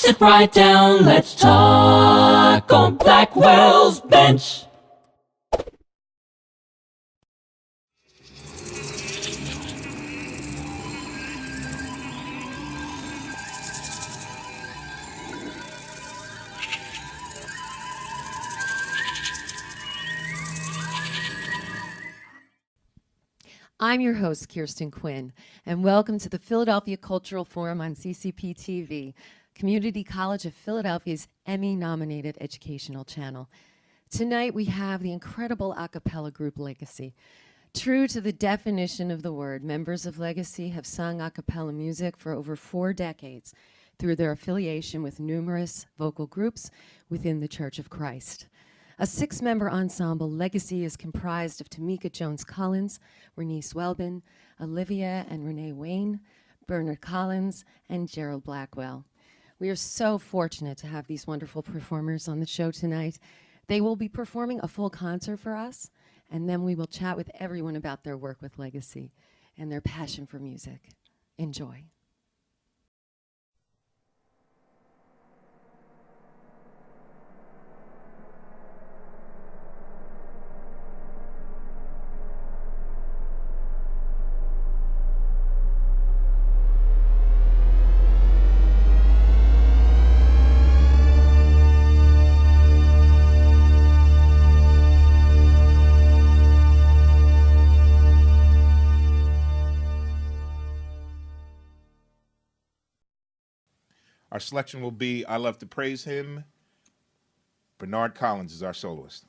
Sit right down, let's talk on Blackwell's Bench. I'm your host, Kirsten Quinn, and welcome to the Philadelphia Cultural Forum on C.C.P. TV, Community College of Philadelphia's Emmy-nominated educational channel. Tonight, we have the incredible a cappella group Legacy. True to the definition of the word, members of Legacy have sung a cappella music for over 4 decades through their affiliation with numerous vocal groups within the Church of Christ. A 6-member ensemble, Legacy is comprised of Tamika Jones-Collins, Renice Welbin, Olivia and Renee Wayne, Bernard Collins, and Gerald Blackwell. We are so fortunate to have these wonderful performers on the show tonight. They will be performing a full concert for us, and then we will chat with everyone about their work with Legacy and their passion for music. Enjoy. Our selection will be I Love to Praise Him. Bernard Collins is our soloist.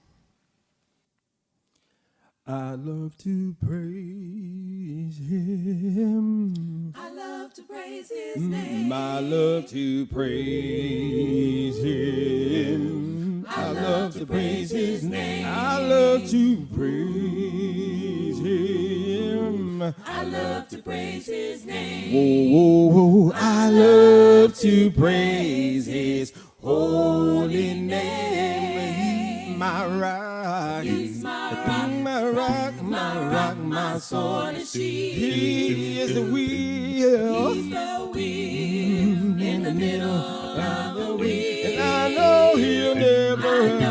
I love to praise Him. I love to praise His name. I love to praise Him. I love to praise His name. I love to praise Him. I love to praise His name. Whoa, whoa, whoa. I love to praise His holy name. My rock, He's my rock, my rock, my rock, my sword and shield. He is the wheel. He's the wheel in the middle of the wheel. And I know He'll never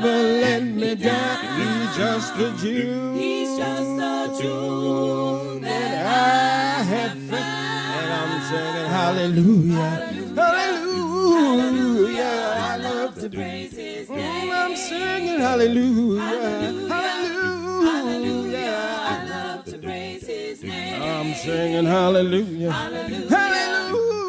let me down. He's just a Jew. He's just a Jew that I have found. And I'm singing hallelujah, hallelujah. I love to praise His name. I'm singing hallelujah, Hallelujah. I hallelujah. love to praise His name. I'm singing hallelujah, Hallelujah.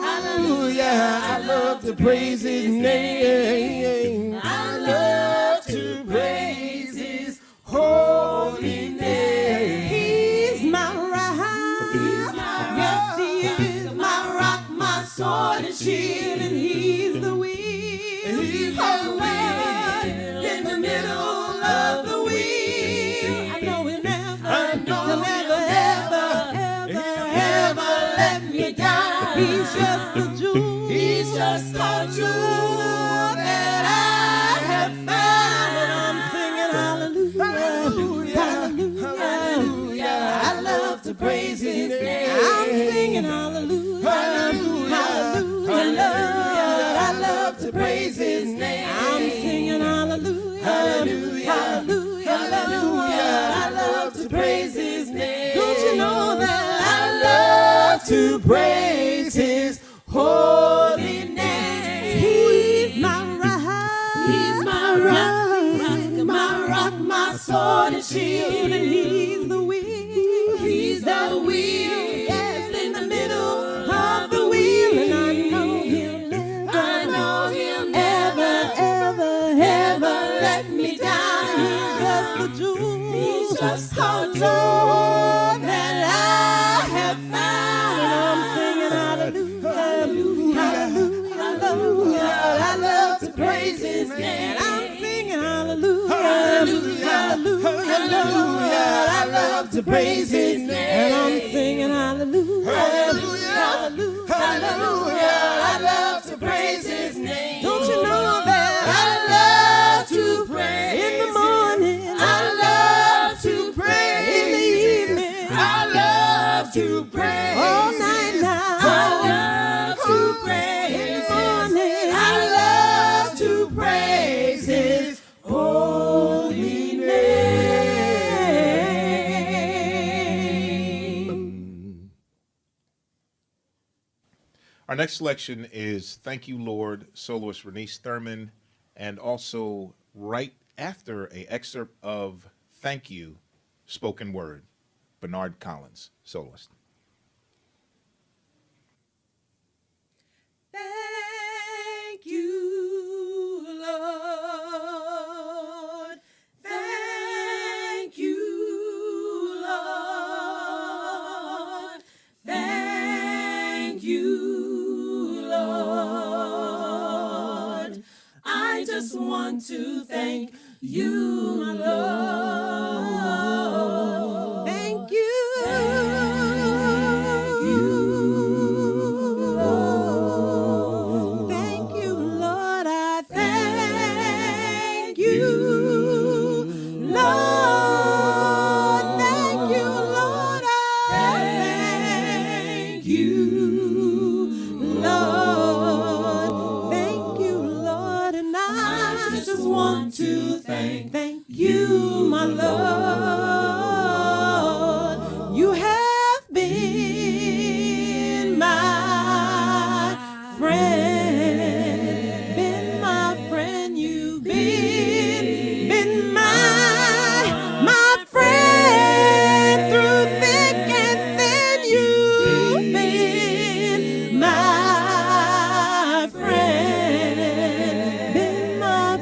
hallelujah. I love to praise His name. I love to praise His holy name. He's my rock. He's my Yes, rock. He is my rock, my sword and shield, and He's the wheel. He's the wheel in the middle of the wheel. I know He'll I know He'll never let me down. He's just a Jew. He's just a Jew that I have found. And I'm singing hallelujah, hallelujah, hallelujah. I love to praise His name. I'm singing hallelujah, hallelujah, hallelujah. I love to praise His name. I'm singing hallelujah, hallelujah, Hallelujah. I love to praise His name. Don't you know that I love to praise His holy name. He's my rock. He's my rock, my sword and shield, And He's the wheel. He's the wheel, yes, in the middle of the wheel. wheel. And I know He'll ever let me down. He's just a Jew. He's just a Jew that I have found. And I'm singing hallelujah, hallelujah. I love to praise His name. And I'm singing hallelujah, Hallelujah. I love to praise His name. And I'm singing hallelujah, Hallelujah. I love to praise His name. Don't you know that I love to praise in the morning, I love to praise in the evening, I love to praise all night now. I love Our next selection is Thank You, Lord, soloist Renice Thurman, and also right after an excerpt of Thank You, spoken word, Bernard Collins, soloist. Thank you, Lord. Thank you, Lord. Thank you, Lord. I just want to thank you, Lord. Thank you. Thank you, Lord. Thank you, Lord. I thank you, Lord. Thank you, Lord. I thank you, Lord. Thank you, Lord. And I just want to thank you, my Lord. You have been my friend, been my friend. You've been my friend through thick and thin. You've been my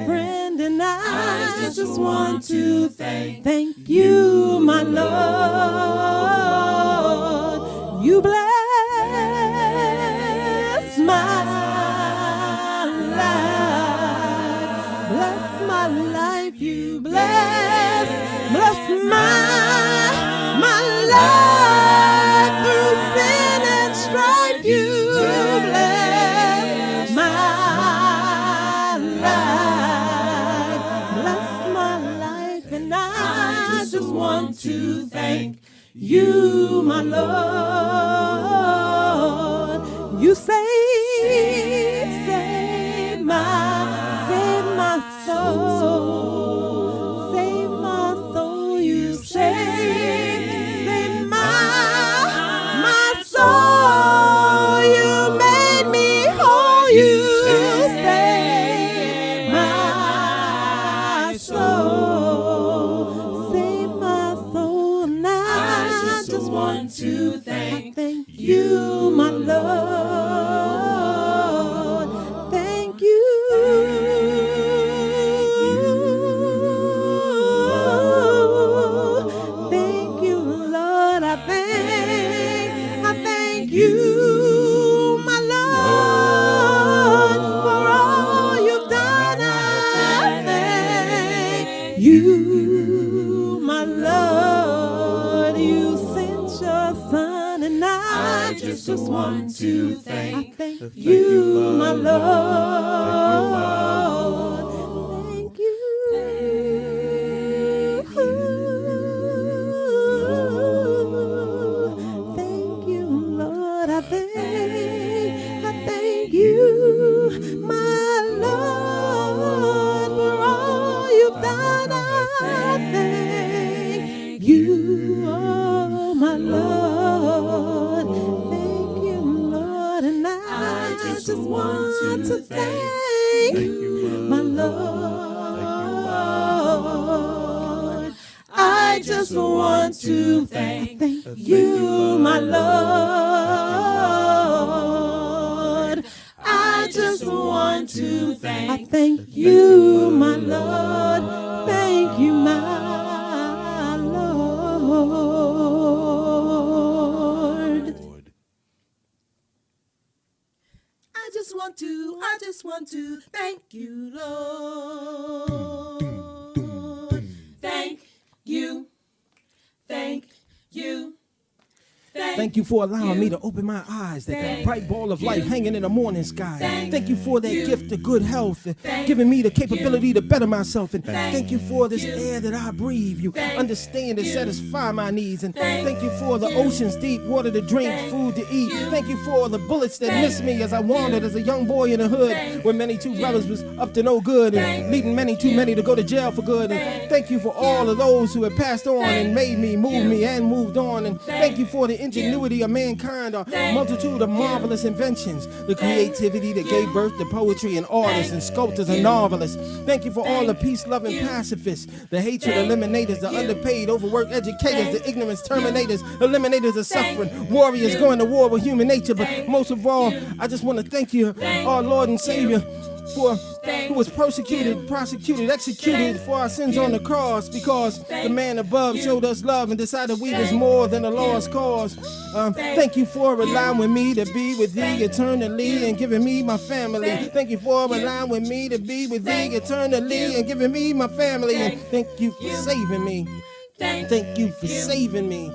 friend, and I just want to thank you, my Lord. You bless my life, bless my life. You bless my life through sin and strife. You bless my life, bless my life, and I just want to thank you, my Lord. You save my soul, save my soul. You save my soul. You made me whole. You save my soul, save my soul. And I just want to thank you, my Lord. Thank you. Thank you, Lord. I thank you, my Lord, for all you've done. I thank you, my Lord. You sent your son, and I just want to thank you, my Lord. Thank you. Thank you, Lord. I thank you, my Lord, for all you've done. I thank you, oh my Lord. Thank you, Lord, and I just want to thank my Lord. I just want to thank you, my Lord. I just want to thank you, my Lord. Thank you, my Lord. I just want to thank you, Lord. Thank you. Thank you for allowing me to open my eyes, that bright ball of light hanging in the morning sky. Thank you for that gift of good health, giving me the capability to better myself. And thank you for this air that I breathe. You understand and satisfy my needs. And thank you for the oceans deep, water to drink, food to eat. Thank you for the bullets that missed me as I wandered as a young boy in the hood, when many two brothers was up to no good and leading many too many to go to jail for good. And thank you for all of those who have passed on and made me, moved me, and moved on. And thank you for the engineers ingenuity of mankind, a multitude of marvelous inventions, the creativity that gave birth to poetry and artists and sculptors and novelists. Thank you for all the peace-loving pacifists, the hatred eliminators, the underpaid, overworked educators, the ignorance terminators, eliminators of suffering, warriors going to war with human nature. But most of all, I just want to thank you, our Lord and Savior, who was persecuted, prosecuted, executed for our sins on the cross, because the man above showed us love and decided we was more than a lost cause. Thank you for allowing me to be with thee eternally and giving me my family. Thank you for allowing me to be with thee eternally and giving me my family. And thank you for saving me. Thank you for saving me.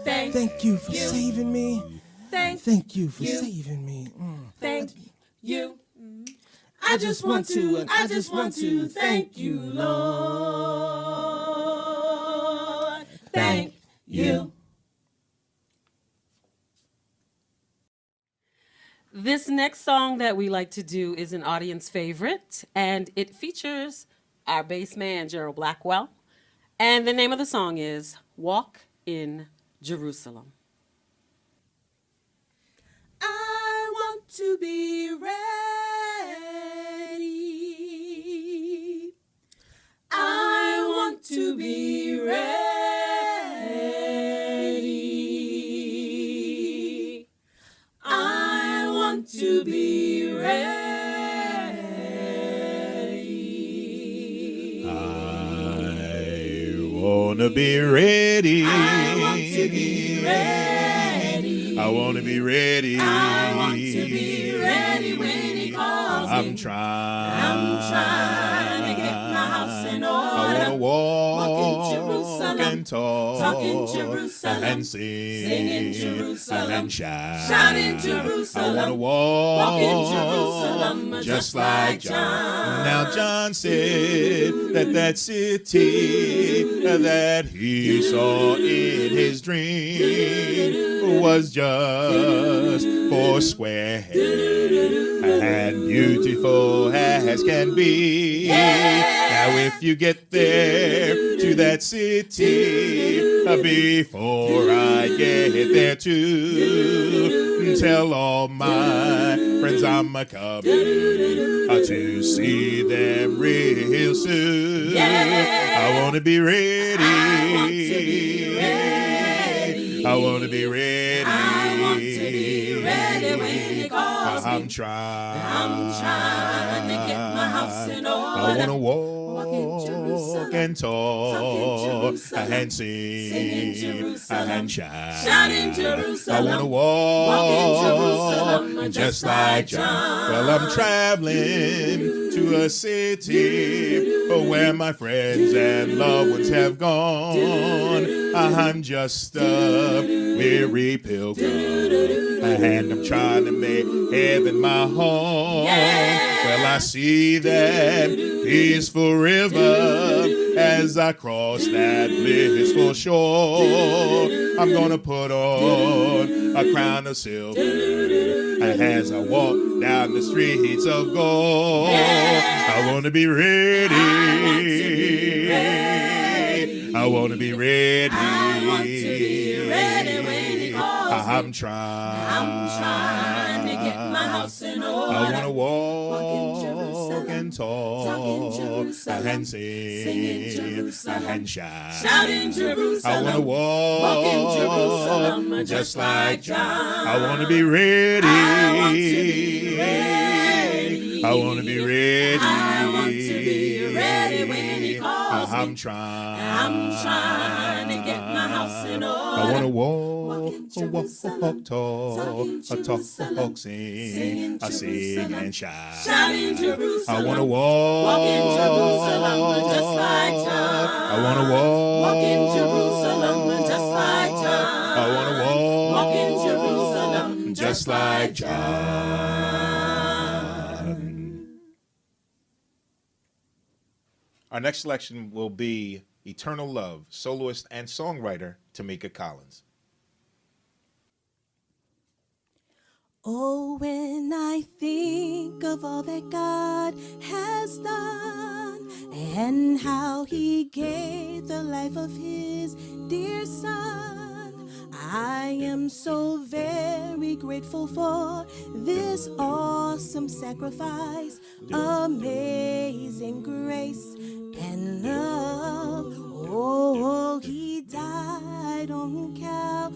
Thank you for saving me. Thank you for saving me. Thank you. I just want to thank you, Lord. Thank you. This next song that we like to do is an audience favorite, and it features our bass man, Gerald Blackwell. And the name of the song is Walk in Jerusalem. I want to be ready. I want to be ready. I want to be ready. I want to be ready. I want to be ready. I want to be ready. I want to be ready when he calls me. I'm trying to get my house in order. I want to walk in Jerusalem, and talk in Jerusalem, and sing in Jerusalem, and shout. Shout in Jerusalem. I want to walk in Jerusalem, just like John. Now John said that city that he saw in his dream was just 4 square and beautiful as can be. Now if you get there to that city before I get there too, tell all my friends I'm a-coming to see them real soon. I want to be ready. I want to be ready. I want to be ready when he calls me. I'm trying to get my house in order. I want to walk and talk and sing and shout. Shout in Jerusalem. I want to walk in Jerusalem, just like John. Well, I'm traveling to a city where my friends and loved ones have gone. I'm just a weary pilgrim, and I'm trying to make heaven my home. Well, I see that peaceful river as I cross that blissful shore. I'm gonna put on a crown of silver as I walk down the streets of gold. I wanna be ready. I want to be ready. I want to be ready when he calls me. I'm trying to get my house in order. I want to walk talk and talk and sing and shout. Shout in Jerusalem. I want to walk in Jerusalem, just like John. I want to be ready. I want to be ready. I want to be ready. I want to be ready when he calls me. I'm trying to get my house in order. I want to walk, talk, sing and shout. Shout in Jerusalem. I want to walk in Jerusalem just like John. I want to walk in Jerusalem just like John. I want to walk in Jerusalem just like John. Our next selection will be Eternal Love, soloist and songwriter Tamika Collins. Oh, when I think of all that God has done and how he gave the life of his dear son, I am so very grateful for this awesome sacrifice, amazing grace and love. Oh, he died on Calvary,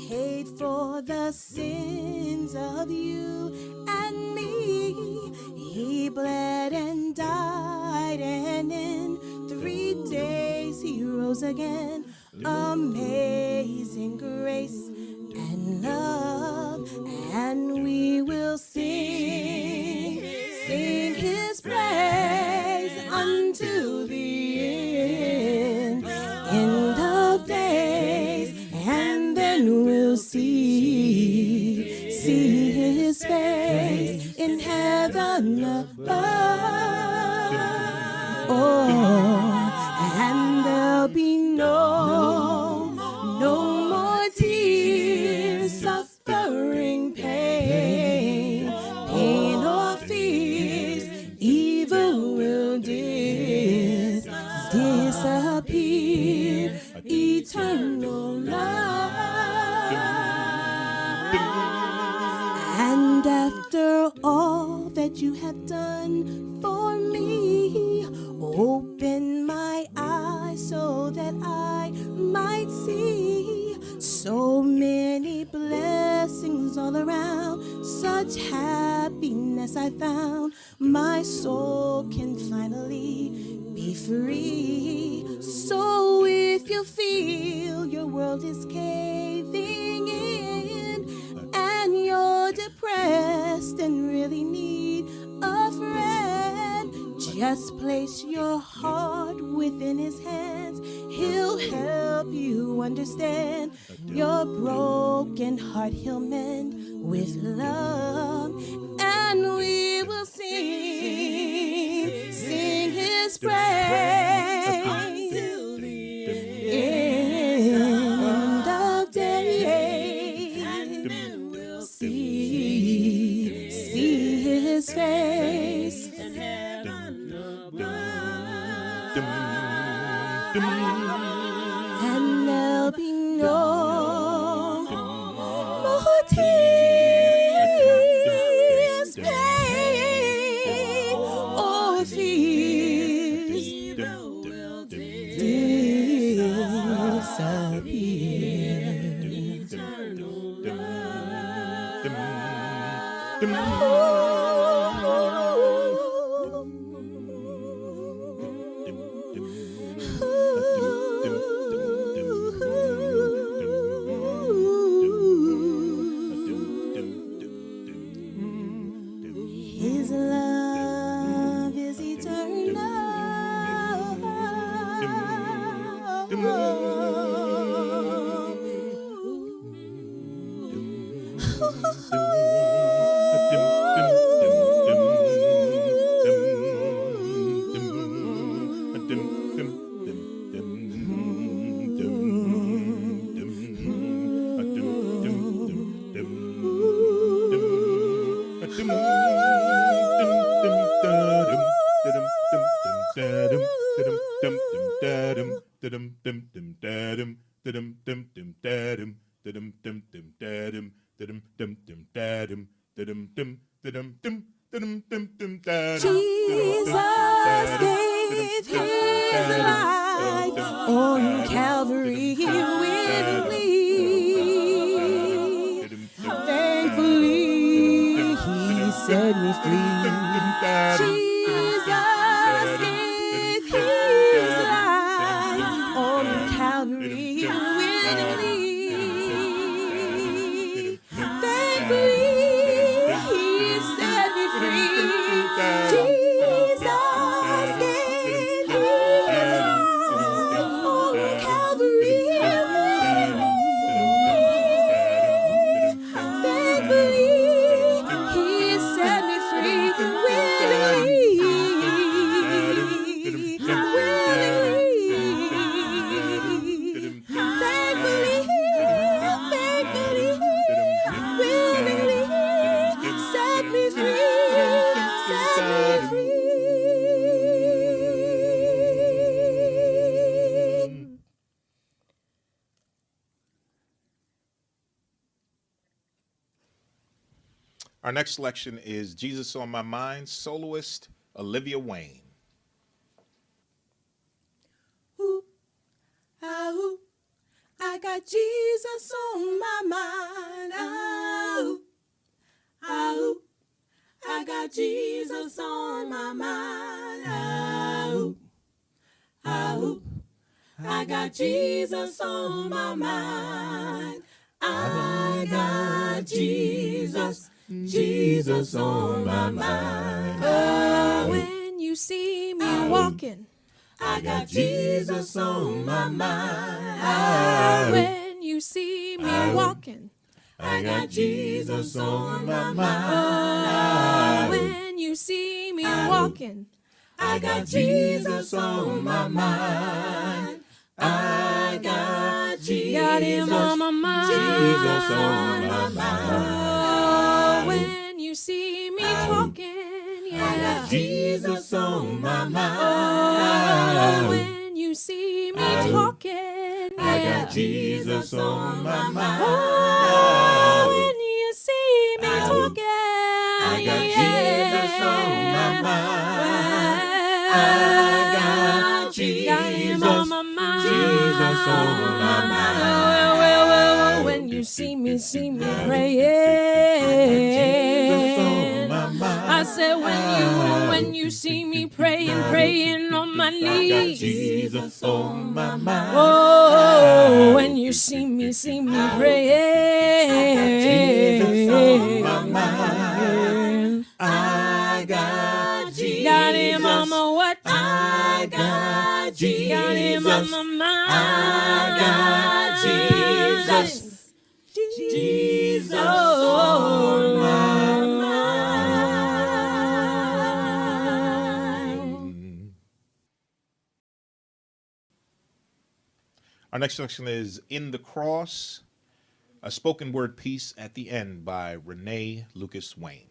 paid for the sins of you and me. He bled and died, and in 3 days he rose again. Amazing grace and love, and we will sing his praise unto the end of days, and then we'll see his face in heaven above. Oh, and there'll be no more tears, suffering, pain or fears. Evil will disappear. Eternal love. And after all that you have done for me, open my eyes so that I might see so many blessings all around. Such happiness I found. My soul can finally be free. So if you feel your world is caving in, and you're depressed and really need a friend, just place your heart within his hands. He'll help you understand your broken heart. He'll mend with love, and we will sing his praise until the end of days, and then we'll see his face in heaven above. And there'll be no more tears, pain, or fears. Will disappear. Eternal His love is eternal. Jesus gave his life on Calvary willingly. Thankfully, he set me free. Jesus gave his life on Calvary willingly. Thankfully, he set me free. Jesus gave his life on Calvary willingly. Thankfully, he set me free willingly. Our next selection is Jesus on My Mind, soloist Olivia Wayne. Ooh, ah, ooh, I got Jesus on my mind. Ah, ooh, ah, ooh, I got Jesus on my mind. Ah, ooh, ah, ooh, I got Jesus on my mind. I got Jesus, Jesus on my mind. Oh, when you see me walking, I got Jesus on my mind. When you see me walking, I got Jesus on my mind. When you see me walking, I got Jesus on my mind. I got Jesus, got him on my mind. Jesus on my mind. When you see me talking, yeah, I got Jesus on my mind. When you see me talking, yeah, I got Jesus on my mind. When you see me talking, I got Jesus on my mind. I got Jesus, got him on my mind. Jesus on my mind. When you see me praying, I said when you see me praying on my knees, I got Jesus on my mind. Oh, when you see me praying, I got Jesus on my mind. I got Jesus, got him on my what? I got Jesus, got him on my mind. I got Jesus, Jesus on my mind. Our next selection is In the Cross, a spoken word piece at the end by Renee Lucas Wayne.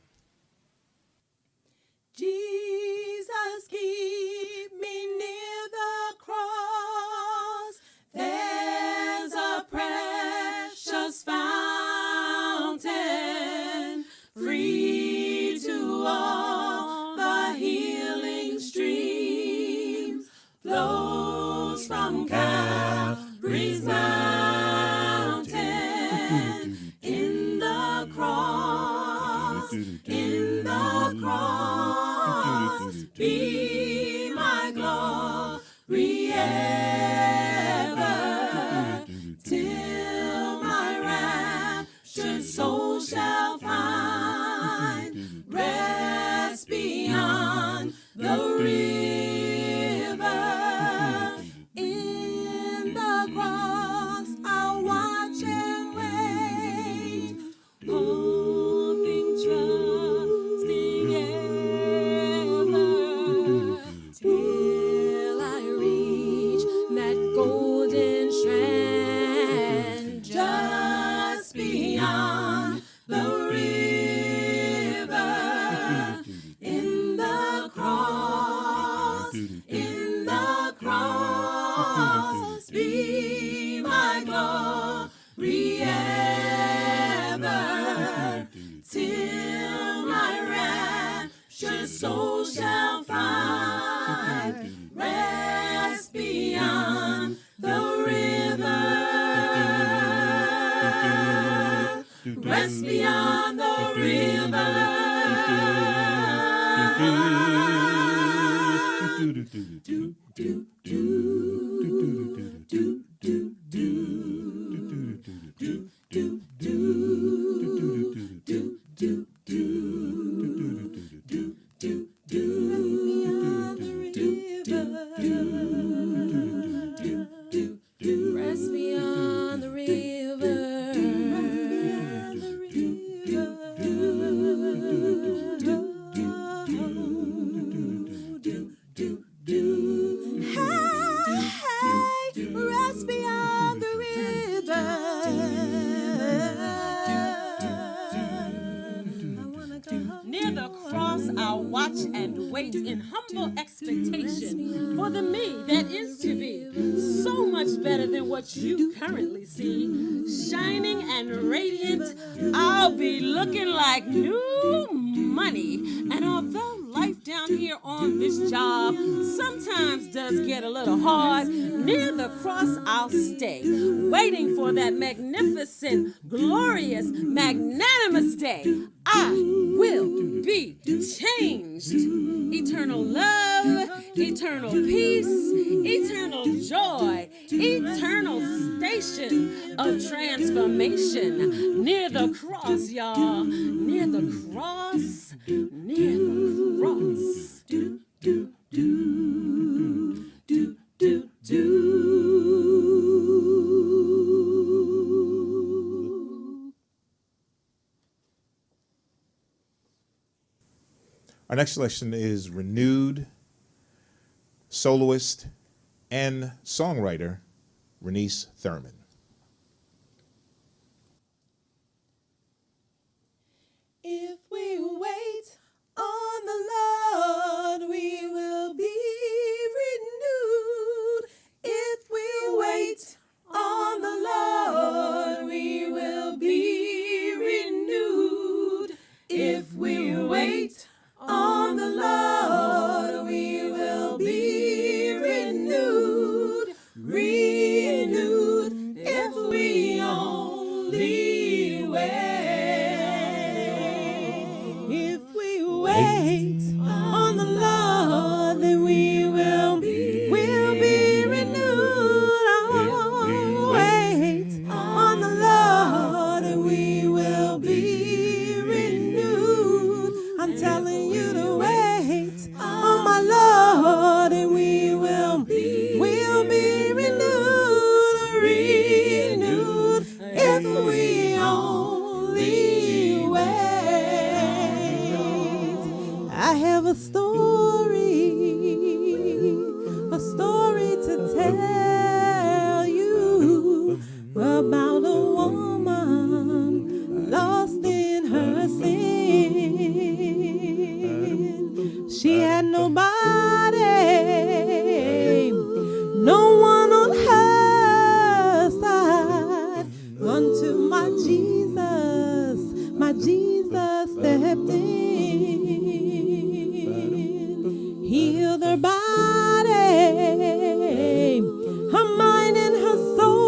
Jesus, keep me near the cross. There's a precious fountain, free to all the healing streams, flows from Calvary's mountain. In the cross, in the cross, be my glory ever, till my raptured soul shall find rest beyond the river. In the cross, I'll watch and wait, hoping, trusting ever, till I reach that golden strand just beyond the river. In the cross, in the cross, be my glory ever, till my raptured soul shall find rest beyond the river, rest beyond the river. Rest beyond the river. Hey, cross, I'll watch and wait in humble expectation for the me that is to be so much better than what you currently see. Shining and radiant, I'll be looking like new money. And although life down here on this job sometimes does get a little hard, near the cross I'll stay, waiting for that magnificent, glorious, magnanimous day. I will be changed. Eternal love, eternal peace, eternal joy, eternal station of transformation. Near the cross, y'all. Near the cross, near the cross. Do, do, do, do, do, do. Our next selection is renewed soloist and songwriter Renice Thurman. If we wait on the Lord, we will be renewed. If we wait on the Lord, we will be renewed. If we wait on the Lord, we will be renewed. Renewed if we only wait. If we wait on the Lord, then we will be renewed. Oh, wait on the Lord, and we will be renewed. I'm telling you to wait on my Lord, and we will be renewed if we only wait. I have a story to tell you about a woman lost in her sin. She had nobody, no one on her side, until my Jesus stepped in, healed her body, her mind and her soul,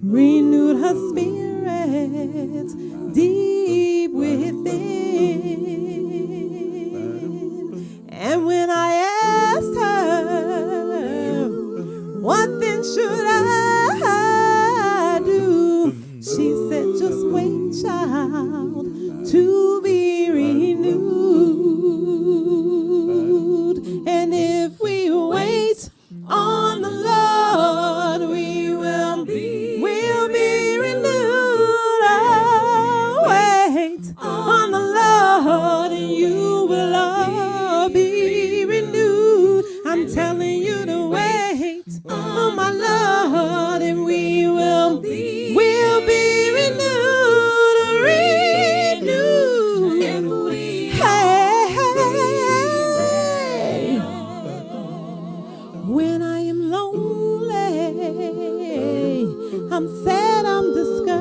renewed her spirit deep within. And when I asked her, what then should I do? She said, just wait, child, to be renewed. And if we wait on the Lord, we will be renewed. Oh, wait on the Lord, and you will all be renewed. I'm telling you to wait on my Lord, and we will be renewed. Hey, when I am lonely, I'm sad, I'm discouraged,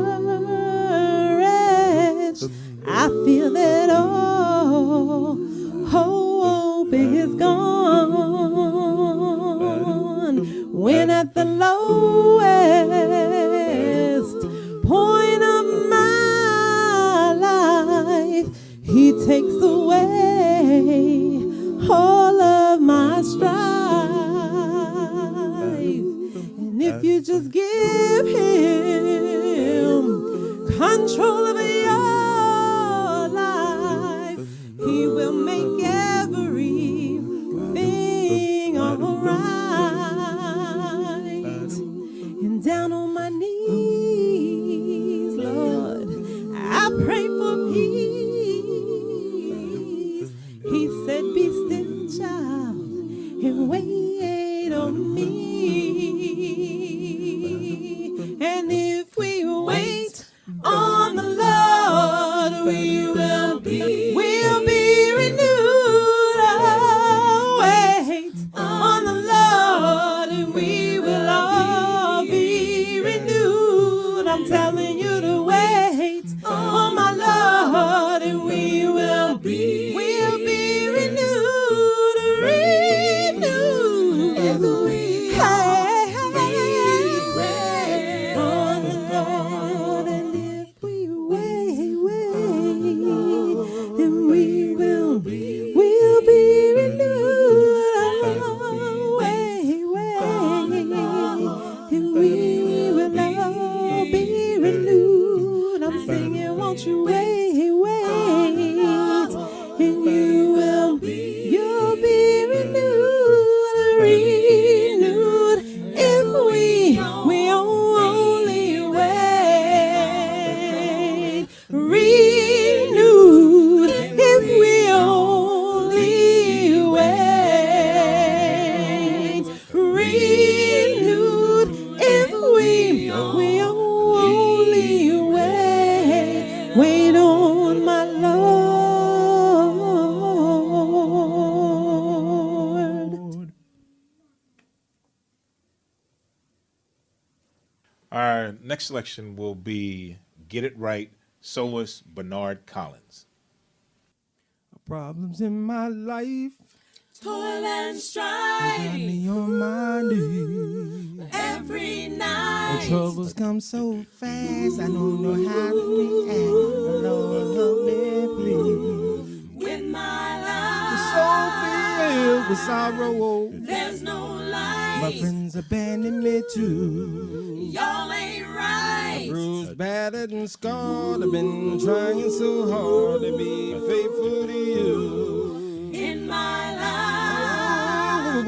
I feel that all hope is gone. When at the lowest point of my life, He takes away all of my strife. And if you just give Him control of your life, He will make everything alright. And down on my knees, Lord, I pray for peace. He said, be still, child, and wait on me. And if we wait on the Lord, we will be won't you wait, and you'll be renewed if we only wait. Renewed if we only wait. Renewed if we only wait. Wait on my Lord. Our next selection will be Get It Right, soloist Bernard Collins. Problems in my life Toil and got strife me on my knees. every The night. troubles come so fast, I don't know how to react. Lord, help me, please. With my So life, filled with sorrow, there's no my light. friends abandon me too. Y'all ain't right. Bruised, battered, and scarred, I've been trying so hard to be faithful to you. In my life,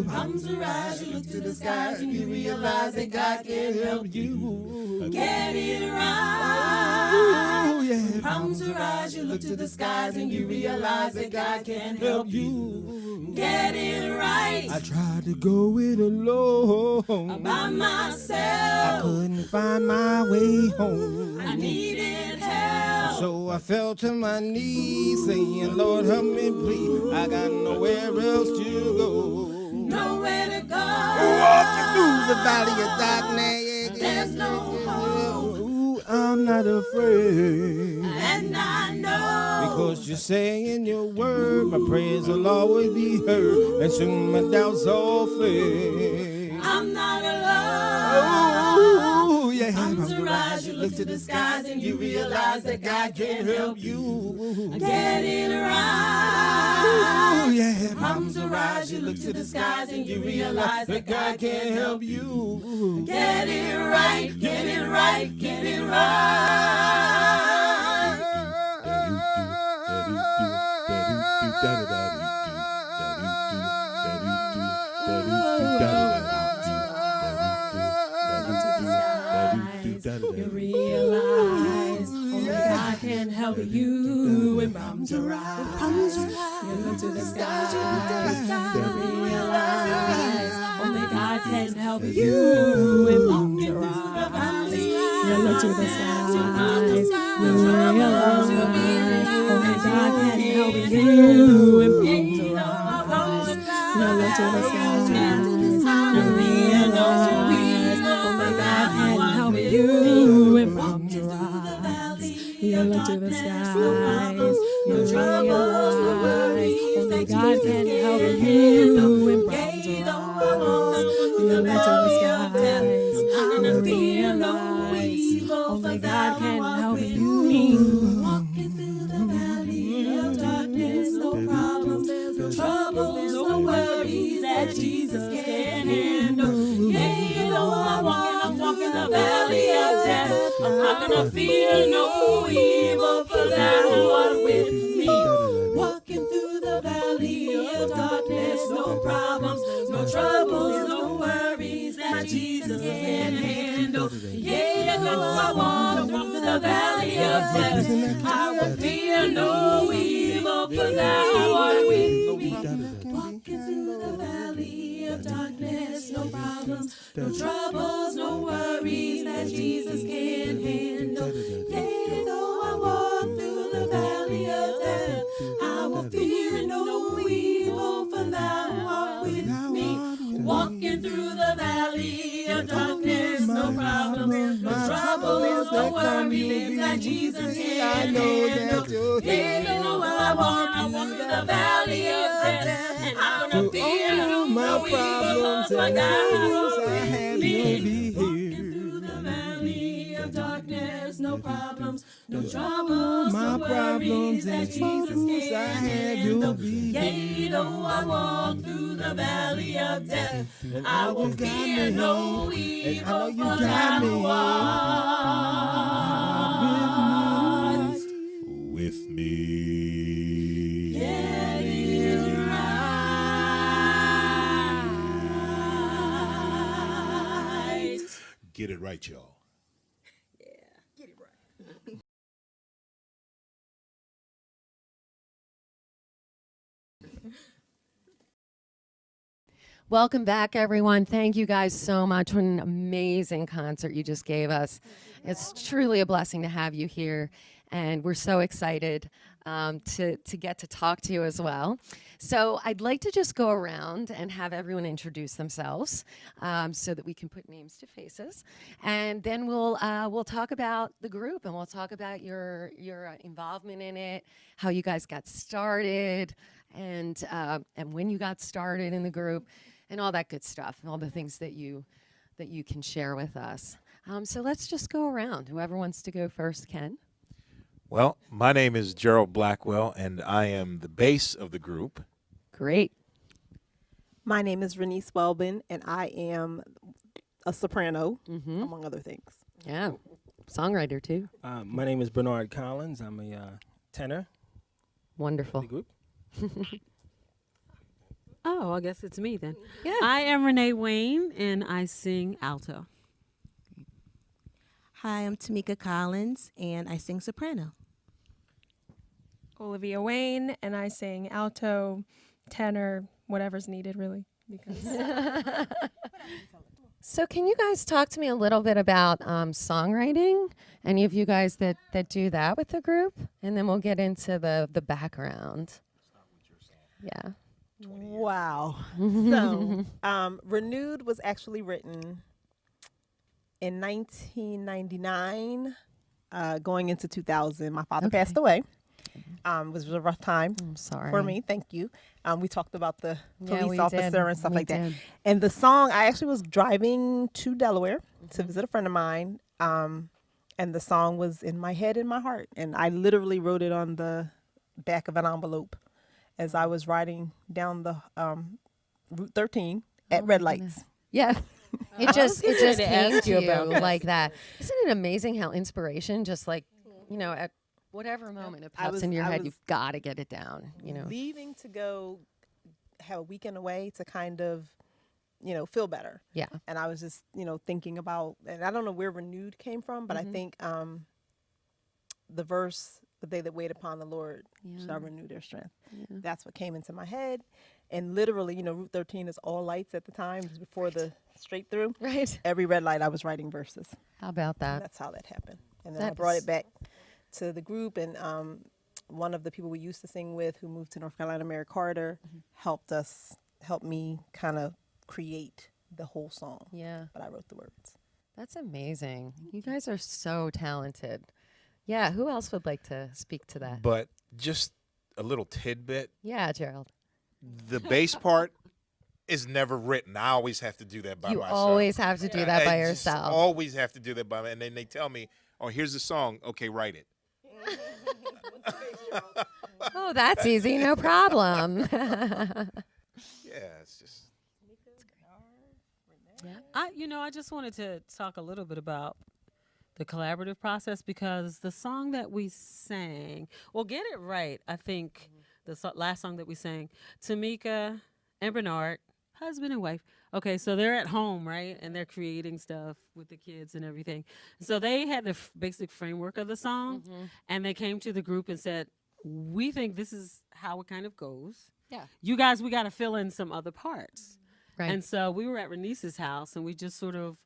comes a rise. You look to the skies and you realize that God can help you. Get it right. Oh, yeah. Comes a rise. You look to the skies and you realize that God can help you. Get it right. I tried to go it alone. By I myself, couldn't find my way home. I needed help. So I fell to my knees, saying, Lord, help me, please. I got nowhere else to go. Nowhere to go. Walking through the valley of darkness. There's no hope. Ooh, I'm not afraid. And I know Because you say in your word, my prayers will always be heard, and soon my doubts all fade. I'm not alone. Oh, yeah. Comes a rise, you look to the skies and you realize that God can help you. Get it right. Oh, yeah. Comes a rise, you look to the skies and you realize that God can help you. Get it right, get it right, get it right. You realize only God can help you when problems arise. You look to the skies, you realize only God can help you when problems arise. You look to the skies, you realize only God can help you when problems arise. You look to the skies, you realize only God can help you when problems arise. You look to the skies, you realize only God can help you when problems arise. You look to the skies, you realize only God can help you. Walking through the valley of darkness, no problems, no troubles, no worries that Jesus can handle. Yeah, you know I'm walking the valley of death. I'm not gonna fear no evil, for thou art with me. Walking through the valley of darkness, no problems, no troubles, no worries that Jesus can handle. Yeah, you know I walk through the valley of death. I will fear no evil, for thou art with me. Walking through the valley of darkness, no problems, no troubles, no worries that Jesus can handle. Yea, though I walk through the valley of death, I will fear no evil, for thou art with me. Walking through the valley of darkness, no problems, no troubles, no worries that Jesus can handle. Yea, though I walk through the valley of death, I'm gonna fear no evil, for God with me. Walking through the valley of darkness, no problems, no troubles, no worries that Jesus can handle. Yea, though I walk through the valley of death, I will fear no evil, for thou art with me. it right, y'all. Get it right. Welcome back, everyone. Thank you guys so much for an amazing concert you just gave us. It's truly a blessing to have you here, and we're so excited to get to talk to you as well. So I'd like to just go around and have everyone introduce themselves so that we can put names to faces, and then we'll talk about the group, and we'll talk about your involvement in it, how you guys got started, and when you got started in the group, and all that good stuff, and all the things that you can share with us. So let's just go around. Whoever wants to go first can. Well, my name is Gerald Blackwell, and I am the bass of the group. Great. My name is Renice Welbin, and I am a soprano, among other things. Yeah. Songwriter, too. My name is Bernard Collins. I'm a tenor Wonderful. in the group. Oh, I guess it's me then. Yeah. I am Renee Wayne, and I sing alto. Hi, I'm Tamika Collins, and I sing soprano. Olivia Wayne, and I sing alto, tenor, whatever's needed, really. Because So can you guys talk to me a little bit about songwriting? Any of you guys that do that with the group? And then we'll get into the background. Yeah. Wow. So, Renewed was actually written in 1999, going into 2000. My father Okay. passed away. It was a rough time I'm sorry. for me. Thank you. We talked about the Yeah, police we officer did. and stuff We like that. did. And the song, I actually was driving to Delaware to visit a friend of mine. And the song was in my head, in my heart. And I literally wrote it on the back of an envelope as I was riding down the Route 13 at red lights. Yeah. It just getting came to ask to you you about this. like that. Isn't it amazing how inspiration just like, at whatever moment it pops was- into your I head, was- you've got to get it down, Leaving to go have a weekend away to kind of, feel better. Yeah. And I was just, thinking about, and I don't know where renewed came from, but I think the verse, the day that wait upon the Lord shall renew their strength. That's what came into my head. And literally, Route 13 is all lights at the time, it was before the straight through. Right. Every red light I was writing verses. How about And that? that's how that happened. And then I That brought is- it back to the group, and one of the people we used to sing with, who moved to North Carolina, Mary Carter, helped me kind of create the whole song. Yeah. But I wrote the words. That's amazing. You guys are so talented. Yeah. Who else would like to speak to that? But just a little tidbit, Yeah, Gerald. the bass part is never written. I always have to do that by You myself. always have to do that by I just yourself. always have to do that by myself. And then they tell me, oh, here's the song. Okay, write it. Oh, that's easy. No problem. Yeah, it's just. I just wanted to talk a little bit about the collaborative process, because the song that we sang, well, Get It Right, I think the last song that we sang, Tamika and Bernard, husband and wife. Okay, so they're at home, right? And they're creating stuff with the kids and everything. So they had the basic framework of the song, and they came to the group and said, we think this is how it kind of goes. Yeah. You guys, we got to fill in some other parts. Right. And so we were at Renice's house, and we just sort of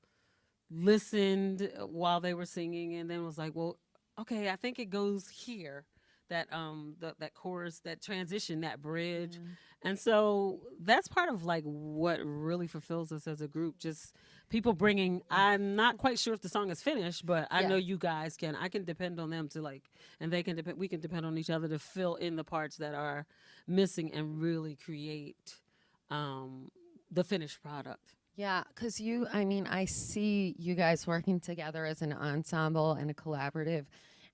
listened while they were singing, and then was like, well, okay, I think it goes here, that that chorus, that transition, that bridge. And so that's part of like what really fulfills us as a group, just people bringing, I'm not quite sure if the song is finished, but I know you guys I can depend on them to like, and we can depend on each other to fill in the parts that are missing and really create the finished product. Yeah, because I see you guys working together as an ensemble and a collaborative.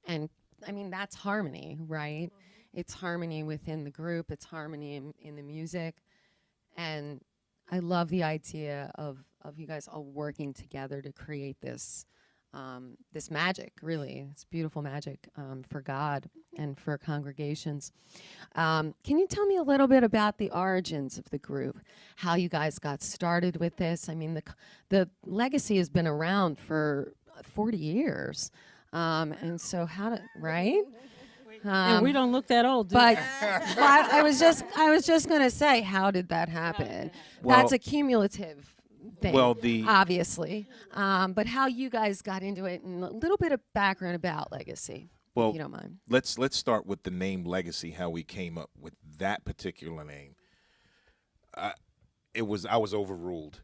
And that's harmony, right? It's harmony within the group, it's harmony in the music. And I love the idea of you guys all working together to create this this magic, really. It's beautiful magic for God and for congregations. Can you tell me a little bit about the origins of the group, how you guys got started with this? I mean, the legacy has been around for 40 years. And so right? And we don't look that old, do But, we? but I was just going to say, how did that happen? Well- That's a cumulative thing, Well, obviously. But how you guys got into it and a little bit of background about Legacy, Well, if you don't mind. let's start with the name Legacy, how we came up with that particular name. I was overruled.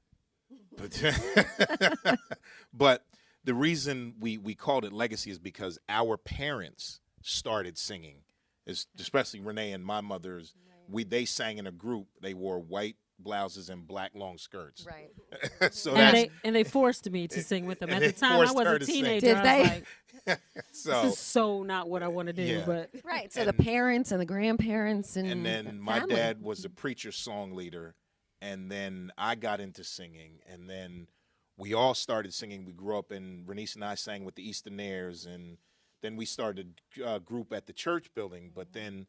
But the reason we called it Legacy is because our parents started singing, especially Renee and my mother's. They sang in a group. They wore white blouses and black long skirts. Right. So And they forced me to sing with them. At they the time, I forced was her a to sing. teenager. Did I they? was like, so this is so not what I want to do. Yeah. But Right. So the parents and the grandparents and and then the my family. dad was a preacher song leader, and then I got into singing, and then we all started singing. We grew up, and Renice and I sang with the Easternaires, and then we started a group at the church building. But then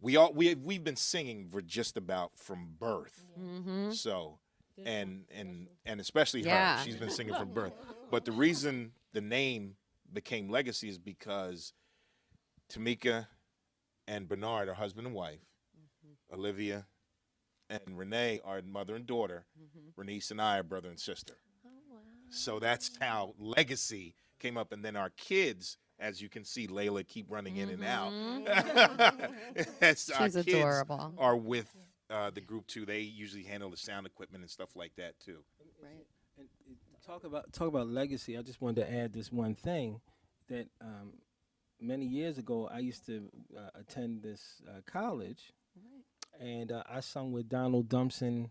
we've been singing for just about from birth. Mm-hmm. So, and especially Yeah. her, she's been singing from birth. But the reason the name became Legacy is because Tamika and Bernard are husband and wife. Olivia and Renee are mother and daughter. Renice and I are brother and sister. So that's how Legacy came up. And then our kids, as you can see, Layla keep running in and out. Our She's kids adorable. are with the group too. They usually handle the sound equipment and stuff like that too. Right. And talk about legacy. I just wanted to add this one thing that many years ago I used to attend this college, and I sung with Donald Dumpson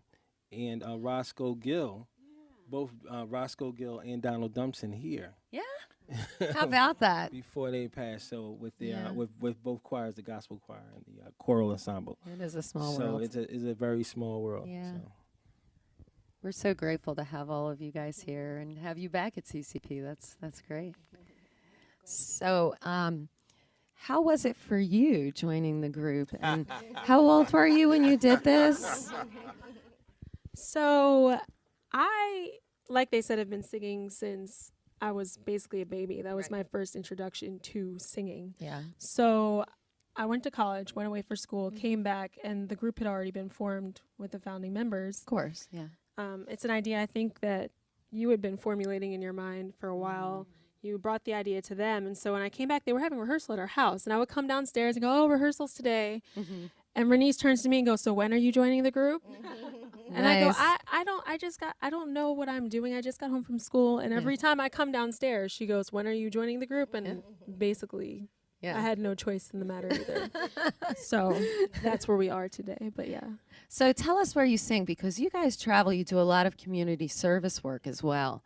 and Roscoe Gill, both Roscoe Gill and Donald Dumpson here. Yeah. How about that? Before they passed, so with the Yeah. with both choirs, the gospel choir and the choral ensemble. It is a small So world. it's a very small world. Yeah. So. We're so grateful to have all of you guys here and have you back at CCP. That's great. So, how was it for you joining the group? And how old were you when you did this? So I, like they said, have been singing since I was basically a baby. That was my first introduction to singing. Yeah. So I went to college, went away for school, came back, and the group had already been formed with the founding members. Of course. Yeah. It's an idea I think that you had been formulating in your mind for a while. You brought the idea to them. And so when I came back, they were having rehearsal at our house. And I would come downstairs and go, oh, rehearsals today. And Renice turns to me and goes, so when are you joining the group? And I go, Nice. I don't know what I'm doing. I just got home from school. And every time I come downstairs, she goes, when are you joining the group? And basically, Yeah. I had no choice in the matter either. So that's where we are today. But yeah. So tell us where you sing, because you guys travel. You do a lot of community service work as well.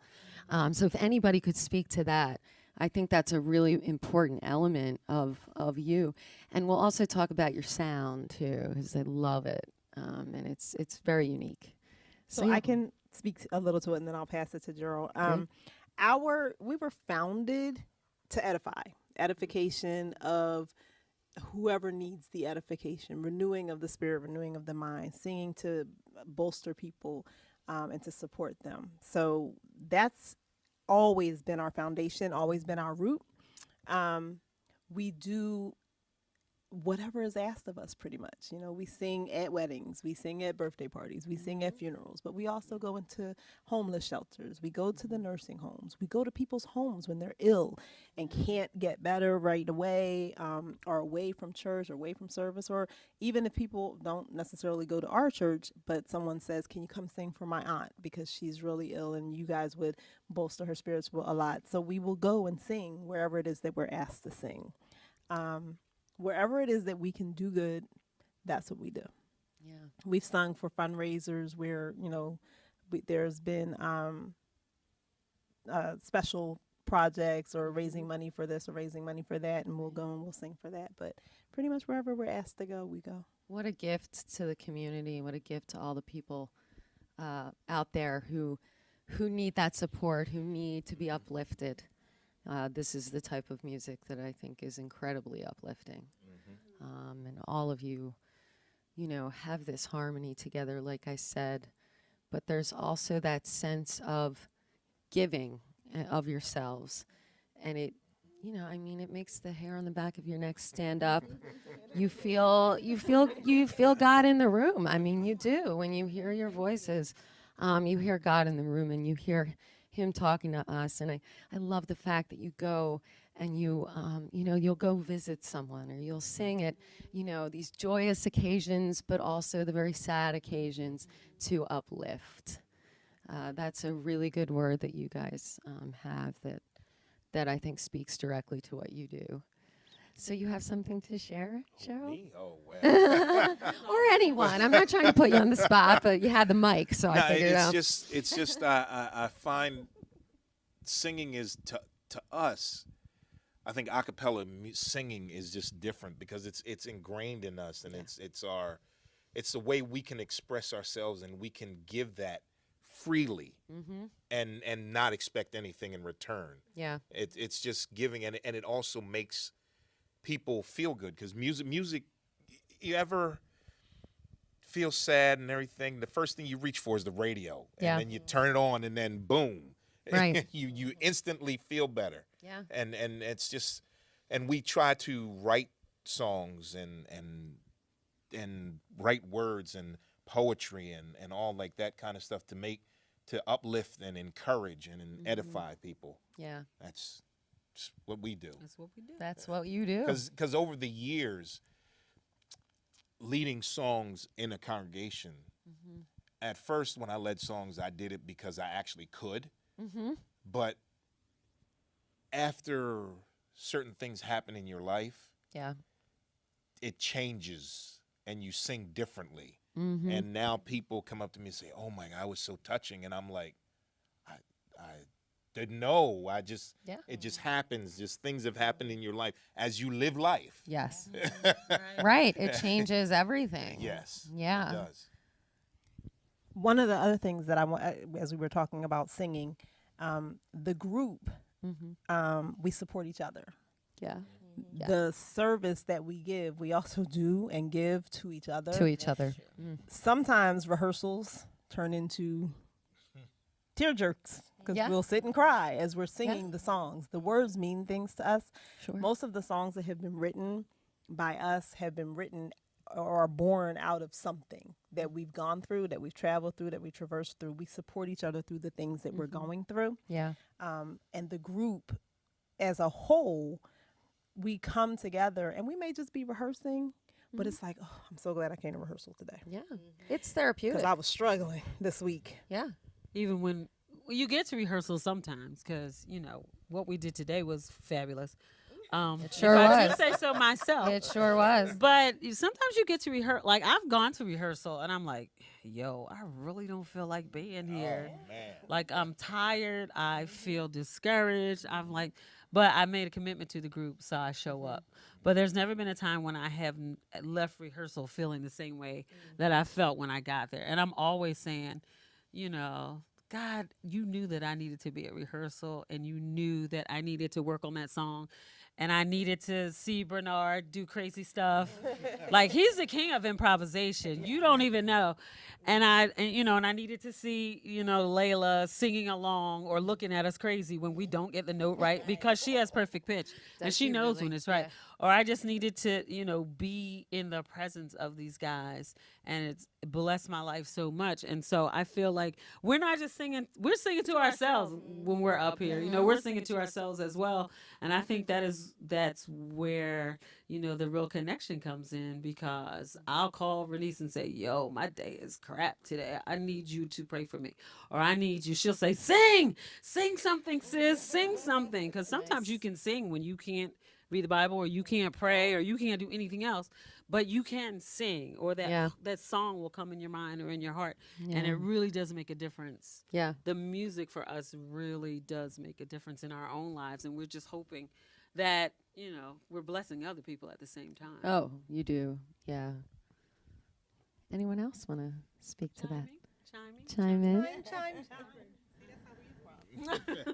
So if anybody could speak to that, I think that's a really important element of you. And we'll also talk about your sound too, because I love it, and it's very unique. So I can speak a little to it, and then I'll pass it to Gerald. We were founded to edification of whoever needs the edification, renewing of the spirit, renewing of the mind, singing to bolster people and to support them. So that's always been our foundation, always been our root. We do whatever is asked of us, pretty much. You know, we sing at weddings, we sing at birthday parties, we sing at funerals, but we also go into homeless shelters. We go to the nursing homes. We go to people's homes when they're ill and can't get better right away, or away from church or away from service, or even if people don't necessarily go to our church, but someone says, can you come sing for my aunt because she's really ill and you guys would bolster her spirits a lot. So we will go and sing wherever it is that we're asked to sing. Wherever it is that we can do good, that's what we do. Yeah. We've sung for fundraisers where, you know, there's been special projects or raising money for this or raising money for that, and we'll go and we'll sing for that. But pretty much wherever we're asked to go, we go. What a gift to the community. What a gift to all the people out there who need that support, who need to be uplifted. This is the type of music that I think is incredibly uplifting. And all of you, you know, have this harmony together, like I said, but there's also that sense of giving of yourselves. And it, you know, I mean, it makes the hair on the back of your neck stand up. You feel God in the room. I mean, you do. When you hear your voices, you hear God in the room, and you hear him talking to us. And I love the fact that you go and you know, you'll go visit someone, or you'll sing at, you know, these joyous occasions, but also the very sad occasions to uplift. That's a really good word that you guys have that I think speaks directly to what you do. So you have something to share, Cheryl? Me? Oh, well. Or anyone. I'm not trying to put you on the spot, but you had the mic, so I figured out. It's just I find singing is to us. I think a cappella singing is just different because it's ingrained in us, and it's the way we can express ourselves, and we can give that freely and not expect anything in return. Yeah. It's just giving, and it also makes people feel good, because music, you ever feel sad and everything, the first thing you reach for is the radio, and then you turn it on, and then boom, right. you instantly feel better. Yeah. And it's just, and we try to write songs and write words and poetry and all like that kind of stuff to uplift and encourage and edify people. Yeah. That's what we do. That's what we do. That's what you do. Because over the years, leading songs in a congregation, at first when I led songs, I did it because I actually could. But after certain things happen in your life, it changes and you sing differently. And now people come up to me and say, "Oh my God, I was so touching," and I'm like, I didn't know. It just happens. Just things have happened in your life as you live life. Yes. Right. It changes everything. Yes. Yeah. It does. One of the other things that I want, as we were talking about singing, the group, we support each other. Yeah. The service that we give, we also do and give to each other. To each other. Sometimes rehearsals turn into tear jerks, because we'll sit and cry as we're singing the songs. The words mean things to us. Sure. Most of the songs that have been written by us have been written or are born out of something that we've gone through, that we've traveled through, that we traversed through. We support each other through the things that we're going through. Yeah. And the group as a whole, we come together, and we may just be rehearsing, but it's like, oh, I'm so glad I came to rehearsal today. Yeah. It's therapeutic. Because I was struggling this week. Yeah. Even when you get to rehearsal sometimes, because, you know, what we did today was fabulous. It sure if I was. do say so myself. It sure was. But sometimes you get to rehearse. Like, I've gone to rehearsal, and I'm like, yo, I really don't feel like being here. Oh, man. Like, I'm tired. I feel discouraged. I'm like, but I made a commitment to the group, so I show up. But there's never been a time when I have left rehearsal feeling the same way that I felt when I got there. And I'm always saying, you know, God, you knew that I needed to be at rehearsal, and you knew that I needed to work on that song, and I needed to see Bernard do crazy stuff. Like, he's the king of improvisation. You don't even know. And I needed to see, Layla singing along or looking at us crazy when we don't get the note right, because she has perfect pitch and she knows when it's right. Or I just needed to, be in the presence of these guys, and it's blessed my life so much. And so I feel like we're not just singing, we're singing to ourselves when we're up here. We're singing to ourselves as well. And I think that's where, the real connection comes in, because I'll call Renice and say, yo, my day is crap today. I need you to pray for me. Or I need you. She'll say, sing something, sis, sing something. Because sometimes you can sing when you can't read the Bible, or you can't pray, or you can't do anything else, but you can sing, or that song will come in your mind or in your heart, and it really does make a difference. Yeah. The music for us really does make a difference in our own lives, and we're just hoping that, we're blessing other people at the same time. Oh, you do. Yeah. Anyone else want to speak to that? Chime in. Chime in.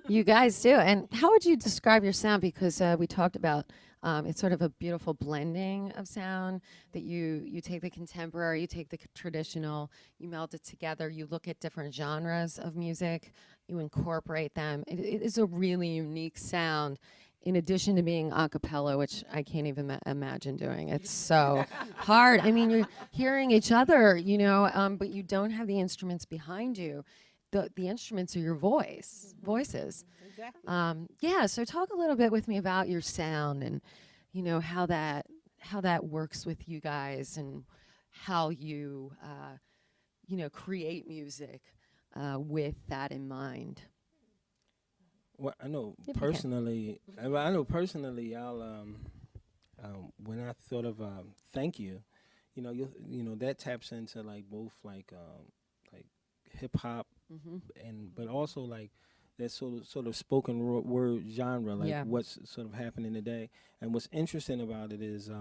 You guys do. And how would you describe your sound? Because we talked about it's sort of a beautiful blending of sound that you take the contemporary, you take the traditional, you meld it together, you look at different genres of music, you incorporate them. It is a really unique sound. In addition to being a cappella, which I can't even imagine doing. It's so hard. I mean, you're hearing each other, but you don't have the instruments behind you. The instruments are your voices. Exactly. Yeah, so talk a little bit with me about your sound and, how that works with you guys and how you, create music with that in mind. Well, I know If you can. personally. I'll when I thought of thank you, that taps into like both like hip hop but also like that sort of spoken word genre, like Yeah. what's sort of happening today. And what's interesting about it is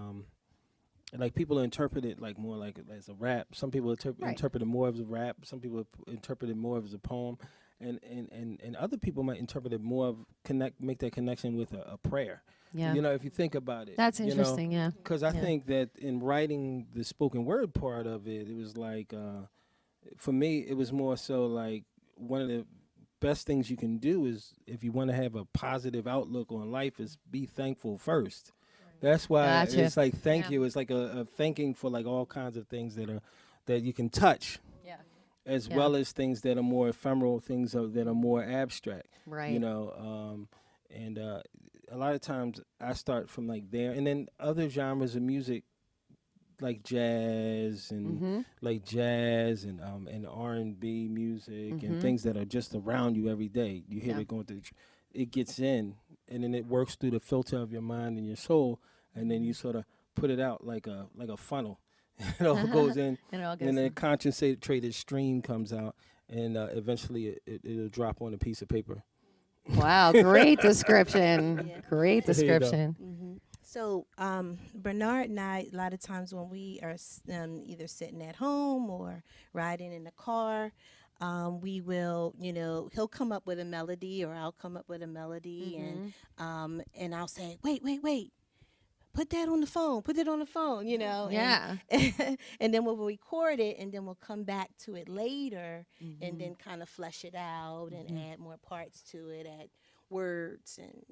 like people interpret it like more like as a rap. Some people interpret it more as a rap. Some people interpret it more as a poem. And other people might interpret it more of make that connection with a prayer. Yeah. If you think about it. That's interesting, yeah. Because I think that in writing the spoken word part of it, it was like, for me, it was more so like one of the best things you can do is if you want to have a positive outlook on life is be thankful first. That's why Gotcha. it's like thank Yeah. you. It's like a thanking for like all kinds of things that you can touch. As Yeah. well as things that are more ephemeral, things that are more abstract. Right. And a lot of times I start from like there, and then other genres of music, like jazz and and R&B music and things that are just around you every day. You hear Yeah. it going through, it gets in, and then it works through the filter of your mind and your soul, and then you sort of put it out like a funnel. It all goes in, And it all goes and then a in. concentrated stream comes out, and eventually it'll drop on a piece of paper. Wow, great description. Yeah. Great There you go. description. So Bernard and I, a lot of times when we are either sitting at home or riding in the car, we will, he'll come up with a melody or I'll come up with a melody and I'll say, wait. Put that on the phone. Put it on the phone, Yeah. And then we'll record it, and then we'll come back to it later, and then kind of flesh it out and add more parts to it, add words and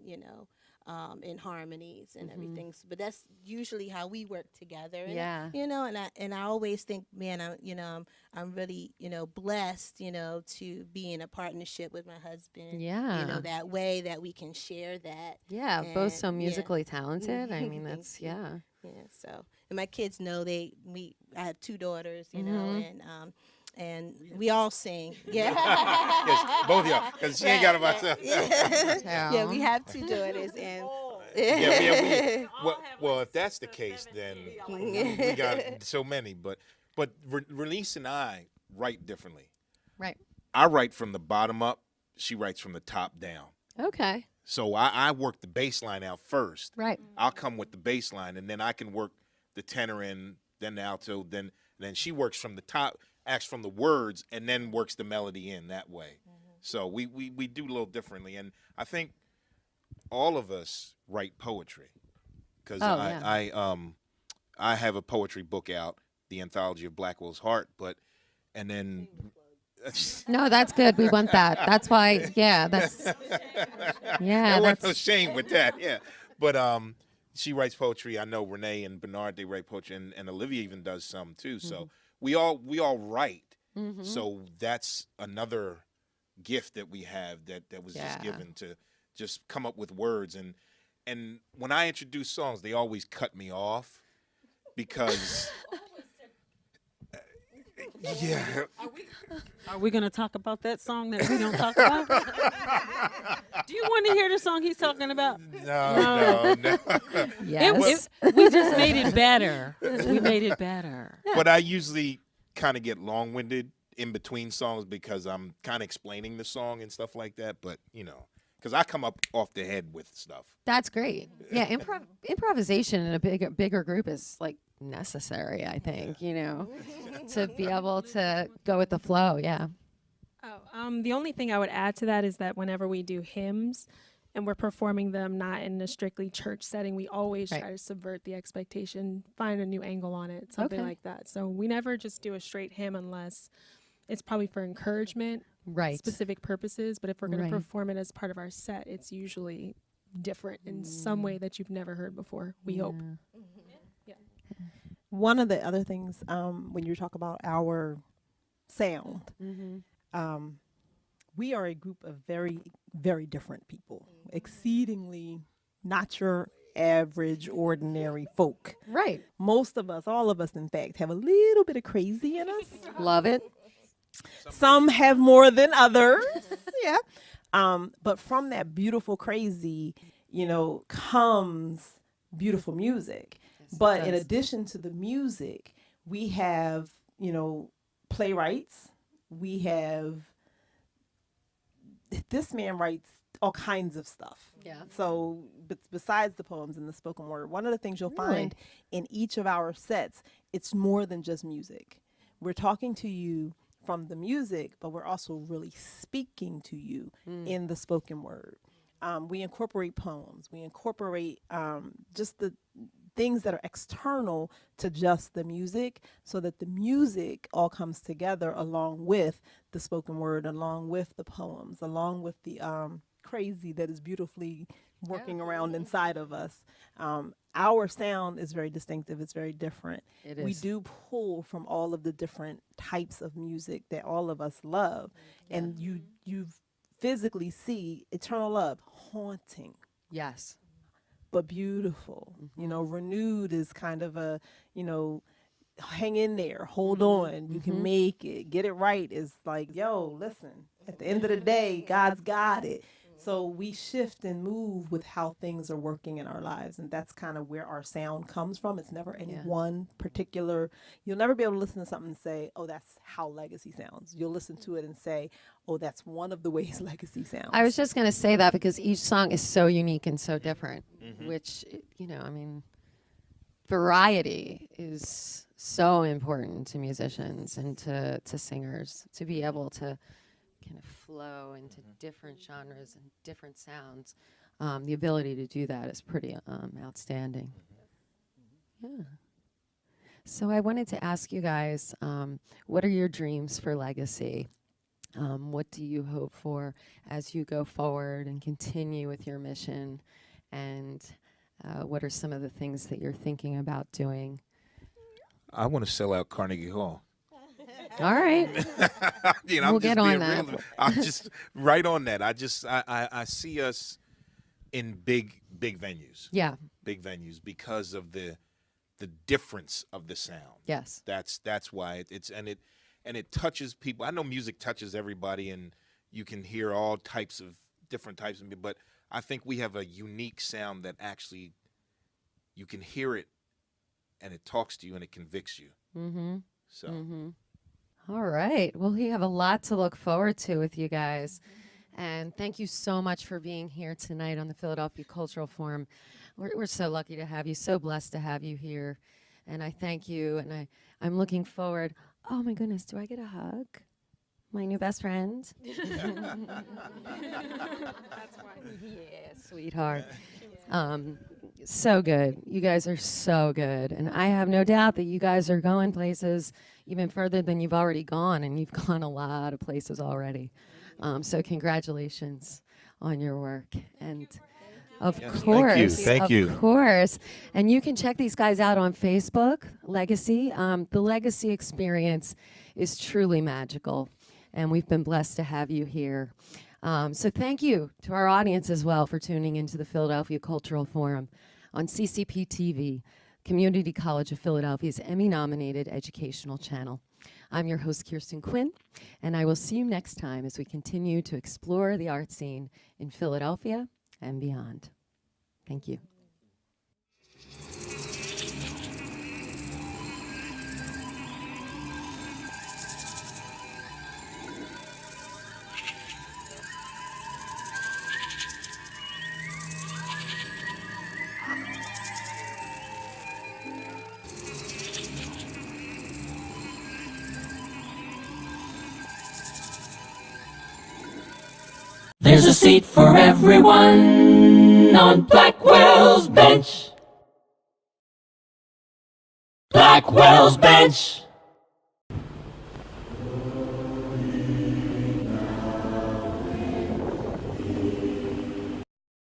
and harmonies and everything. But that's usually how we work together. And, Yeah. And I always think, man, I'm really blessed, to be in a partnership with my husband. Yeah. That way that we can share that. Yeah, both so And, yeah. musically talented. I mean, Thank that's, you. yeah. Yeah, so and my kids know I have 2 daughters, and we all sing. Yeah. Yes, both of y'all, because she ain't got it myself. Yeah, we have 2 daughters, and Well, if that's the case, then we got so many. But Release and I write differently. Right. I write from the bottom up. She writes from the top down. Okay. So I work the bass line out first. Right. I'll come with the bass line, and then I can work the tenor in, then the alto, then she works from the top, acts from the words, and then works the melody in that way. So we do a little differently, and I think all of us write poetry because I have a poetry book out, the Anthology of Blackwell's Heart, and then. No, that's good. We want that. That's why, yeah, that's, yeah, There wasn't no that's, shame with that, yeah. But she writes poetry. I know Renee and Bernard, they write poetry, and Olivia even does some too. So we all write. So that's another gift that we have that was just given to just come up with words. And when I introduce songs, they always cut me off because yeah. Are we going to talk about that song that we don't talk about? Do you want to hear the song he's talking about? No. yes. We just made it better. We made it better. But I usually kind of get long-winded in between songs because I'm kind of explaining the song and stuff like that. But, because I come up off the head with stuff. That's great. Yeah, improvisation in a bigger group is like necessary, I think, to be able to go with the flow. Yeah. Oh, The only thing I would add to that is that whenever we do hymns and we're performing them not in a strictly church setting, we always Right. try to subvert the expectation, find a new angle on it, something Okay. like that. So we never just do a straight hymn unless it's probably for encouragement, Right. specific purposes. But if we're going Right. to perform it as part of our set, it's usually different in some way that you've never heard before, we hope. One of the other things, when you talk about our sound, we are a group of very, very different people, exceedingly not your average, ordinary folk. Right. Most of us, all of us, in fact, have a little bit of crazy in us. Love it. Some have more than others. Yeah. But from that beautiful crazy, comes beautiful music. But in addition to the music, we have, playwrights. We have, this man writes all kinds of stuff. Yeah. So besides the poems and the spoken word, one of the things you'll find in each of our sets, it's more than just music. We're talking to you from the music, but we're also really speaking to you in the spoken word. We incorporate poems. We incorporate just the things that are external to just the music, so that the music all comes together along with the spoken word, along with the poems, along with the crazy that is beautifully working around inside of us. Our sound is very distinctive. It's very different. It We is. do pull from all of the different types of music that all of us love. And you physically see Eternal Love haunting, Yes. but beautiful. Renewed is kind of a, hang in there, hold on, you can make it, get it right. Is like, yo, listen, at the end of the day, God's got it. So we shift and move with how things are working in our lives. And that's kind of where our sound comes from. It's never any one particular, you'll never be able to listen to something and say, oh, that's how Legacy sounds. You'll listen to it and say, oh, that's one of the ways Legacy sounds. I was just going to say that because each song is so unique and so different, which, variety is so important to musicians and to singers, to be able to kind of flow into different genres and different sounds. The ability to do that is pretty outstanding. Yeah. So I wanted to ask you guys, what are your dreams for Legacy? What do you hope for as you go forward and continue with your mission? And what are some of the things that you're thinking about doing? I want to sell out Carnegie Hall. All right. We'll get on that. I'm just right on that. I see us in big venues. Yeah. Big venues because of the difference of the sound. Yes. That's why it touches people. I know music touches everybody, and you can hear all types of different types of music, but I think we have a unique sound that actually you can hear it, and it talks to you and it convicts you. So. All right. Well, we have a lot to look forward to with you guys. And thank you so much for being here tonight on the Philadelphia Cultural Forum. We're so lucky to have you, so blessed to have you here. And I thank you, and I'm looking forward. Oh, my goodness, do I get a hug? My new best friend? That's why. Yeah, sweetheart. So good. You guys are so good. And I have no doubt that you guys are going places even further than you've already gone, and you've gone a lot of places already. So congratulations on your work. And of course. Thank you. Of course. And you can check these guys out on Facebook, Legacy. The Legacy experience is truly magical, and we've been blessed to have you here. So thank you to our audience as well for tuning into the Philadelphia Cultural Forum on C.C.P. TV, Community College of Philadelphia's Emmy-nominated educational channel. I'm your host, Kirsten Quinn, and I will see you next time as we continue to explore the art scene in Philadelphia and beyond. Thank you. There's a seat for everyone on Blackwell's bench. Blackwell's bench.